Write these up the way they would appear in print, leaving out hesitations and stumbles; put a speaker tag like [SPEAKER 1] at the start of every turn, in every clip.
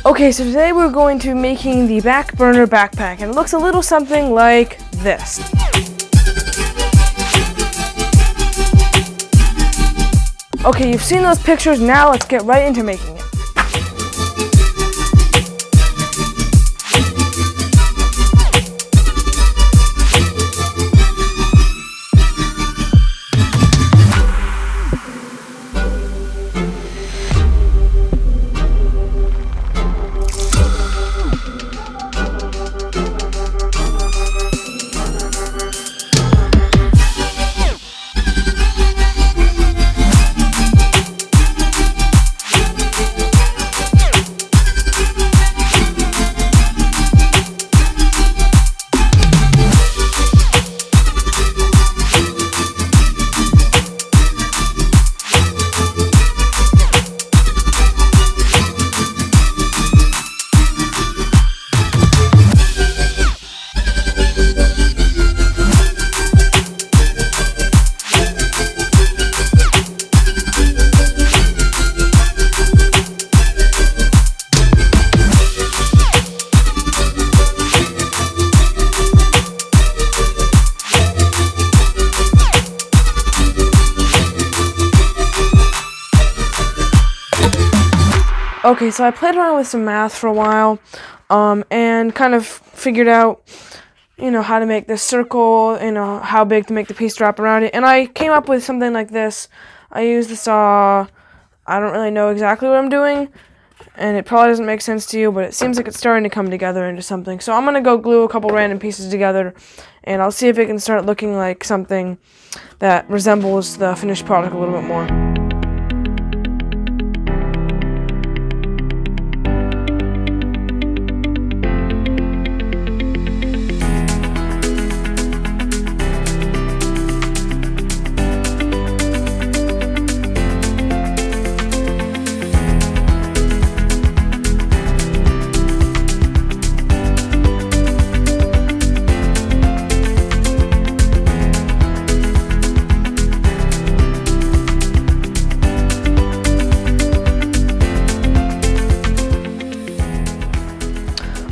[SPEAKER 1] Okay, so today we're going to be making the back burner backpack, and it looks a little something like this. Okay, you've seen those pictures, now let's get right into making it. Okay, so I played around with some math for a while, and kind of figured out, how to make this circle, how big to make the piece wrap around it, and I came up with something like this. I used the saw. I don't really know exactly what I'm doing, and it probably doesn't make sense to you, but it seems like it's starting to come together into something. So I'm going to go glue a couple random pieces together, and I'll see if it can start looking like something that resembles the finished product a little bit more.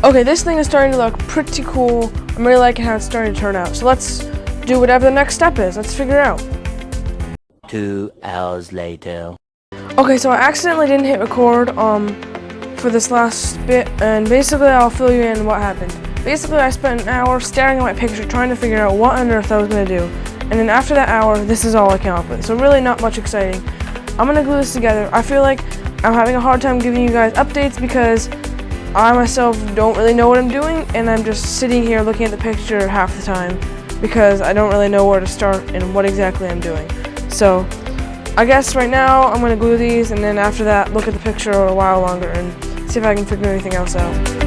[SPEAKER 1] Okay, this thing is starting to look pretty cool. I'm really liking how it's starting to turn out. So let's do whatever the next step is. Let's figure it out.
[SPEAKER 2] 2 hours later.
[SPEAKER 1] Okay, so I accidentally didn't hit record for this last bit, and basically I'll fill you in what happened. Basically, I spent an hour staring at my picture trying to figure out what on earth I was going to do. And then after that hour, this is all I came up with. So really not much exciting. I'm going to glue this together. I feel like I'm having a hard time giving you guys updates because I myself don't really know what I'm doing, and I'm just sitting here looking at the picture half the time because I don't really know where to start and what exactly I'm doing. So I guess right now I'm going to glue these, and then after that look at the picture a while longer and see if I can figure anything else out.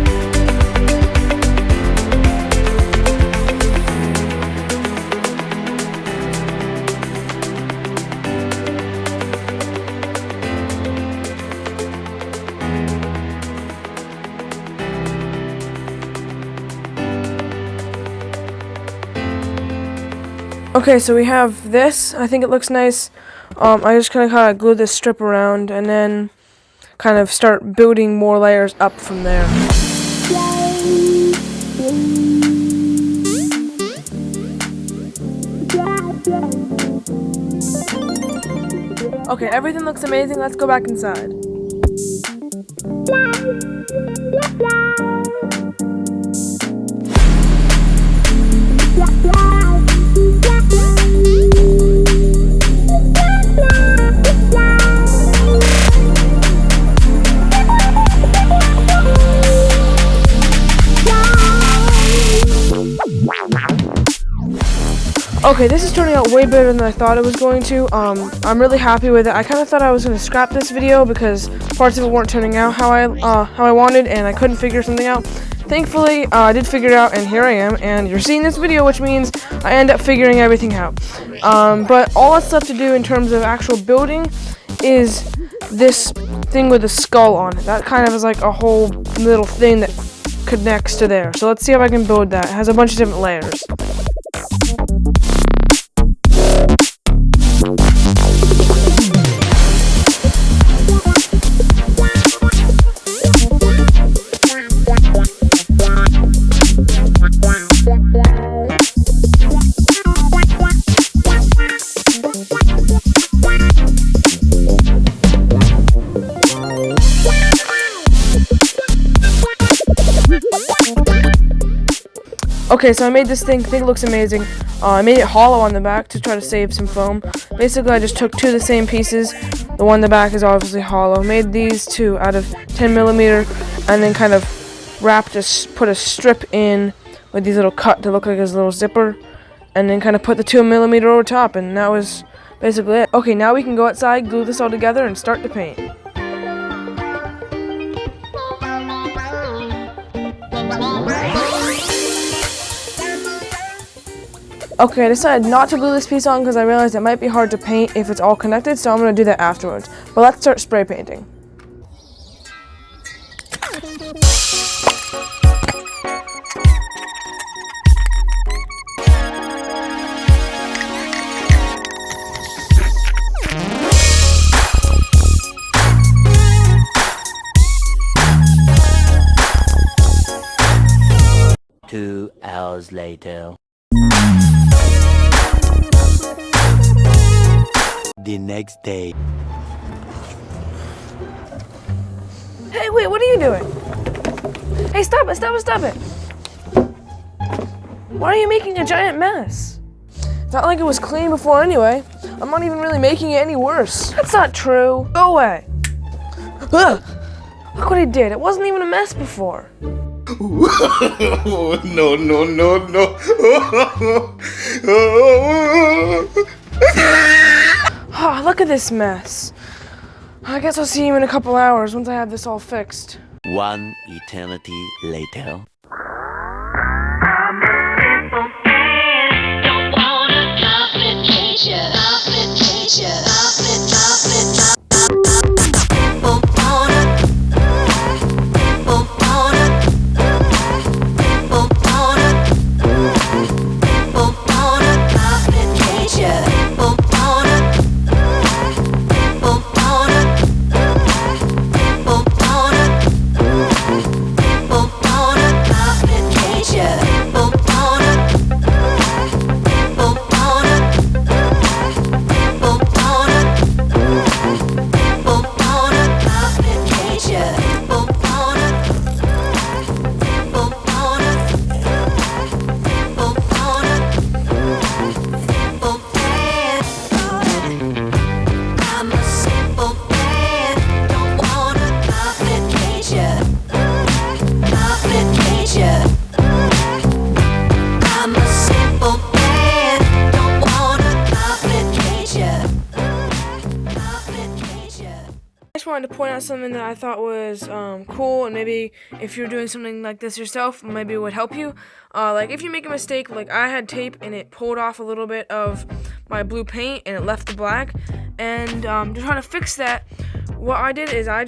[SPEAKER 1] Okay, so we have this. I think it looks nice. I just kind of glue this strip around and then kind of start building more layers up from there. Okay, everything looks amazing. Let's go back inside. Okay, this is turning out way better than I thought it was going to. I'm really happy with it. I kind of thought I was going to scrap this video because parts of it weren't turning out how I wanted, and I couldn't figure something out. Thankfully, I did figure it out, and here I am, and you're seeing this video, which means I end up figuring everything out. But all that's left to do in terms of actual building is this thing with a skull on it. That kind of is like a whole little thing that connects to there. So let's see if I can build that. It has a bunch of different layers. Okay, so I made this thing. I think it looks amazing. I made it hollow on the back to try to save some foam. Basically, I just took two of the same pieces. The one in the back is obviously hollow. Made these two out of 10mm, and then kind of put a strip in with these little cut to look like a little zipper, and then kind of put the 2mm over top, and that was basically it. Okay, now we can go outside, glue this all together, and start to paint. Okay, I decided not to glue this piece on because I realized it might be hard to paint if it's all connected, so I'm going to do that afterwards. But let's start spray painting.
[SPEAKER 2] Two hours later. The next day.
[SPEAKER 1] Hey, wait, what are you doing? Hey, stop it, stop it, stop it. Why are you making a giant mess? It's not like it was clean before anyway. I'm not even really making it any worse. That's not true. Go away. Ugh. Look what I did. It wasn't even a mess before.
[SPEAKER 3] No.
[SPEAKER 1] Oh, look at this mess. I guess I'll see you in a couple hours once I have this all fixed.
[SPEAKER 2] One eternity later.
[SPEAKER 1] I just wanted to point out something that I thought was cool, and maybe if you're doing something like this yourself, maybe it would help you. Like if you make a mistake, like I had tape and it pulled off a little bit of my blue paint and it left the black, and to try to fix that, what I did is I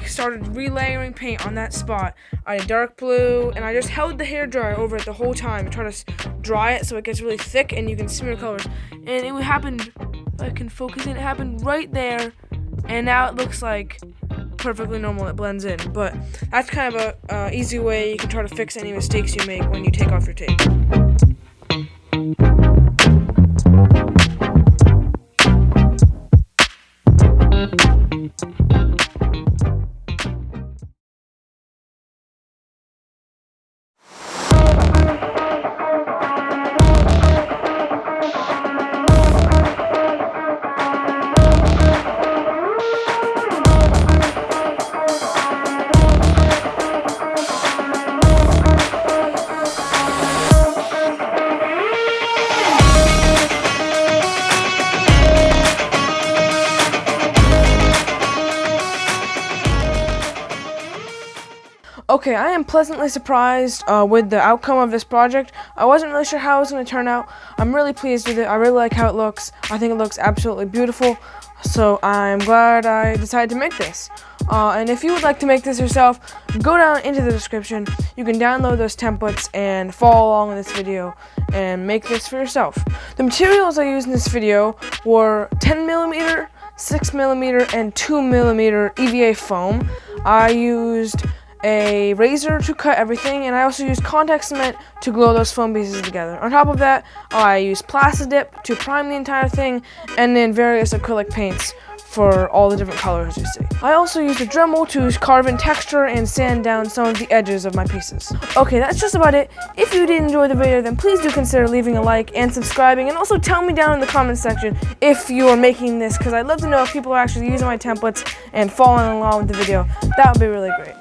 [SPEAKER 1] started relayering paint on that spot. I did dark blue, and I just held the hairdryer over it the whole time and try to dry it so it gets really thick and you can smear colors. And it happened, if I can focus in, it happened right there. And now it looks like perfectly normal, it blends in. But that's kind of a easy way you can try to fix any mistakes you make when you take off your tape. Okay, I am pleasantly surprised with the outcome of this project. I wasn't really sure how it was going to turn out. I'm really pleased with it. I really like how it looks. I think it looks absolutely beautiful. So I'm glad I decided to make this. And if you would like to make this yourself, go down into the description. You can download those templates and follow along with this video and make this for yourself. The materials I used in this video were 10mm, 6mm, and 2mm EVA foam. I used a razor to cut everything, and I also used contact cement to glue those foam pieces together. On top of that, I used Plasti-Dip to prime the entire thing, and then various acrylic paints for all the different colors you see. I also used a Dremel to carve in texture and sand down some of the edges of my pieces. Okay, that's just about it. If you did enjoy the video, then please do consider leaving a like and subscribing, and also tell me down in the comments section if you are making this, because I'd love to know if people are actually using my templates and following along with the video. That would be really great.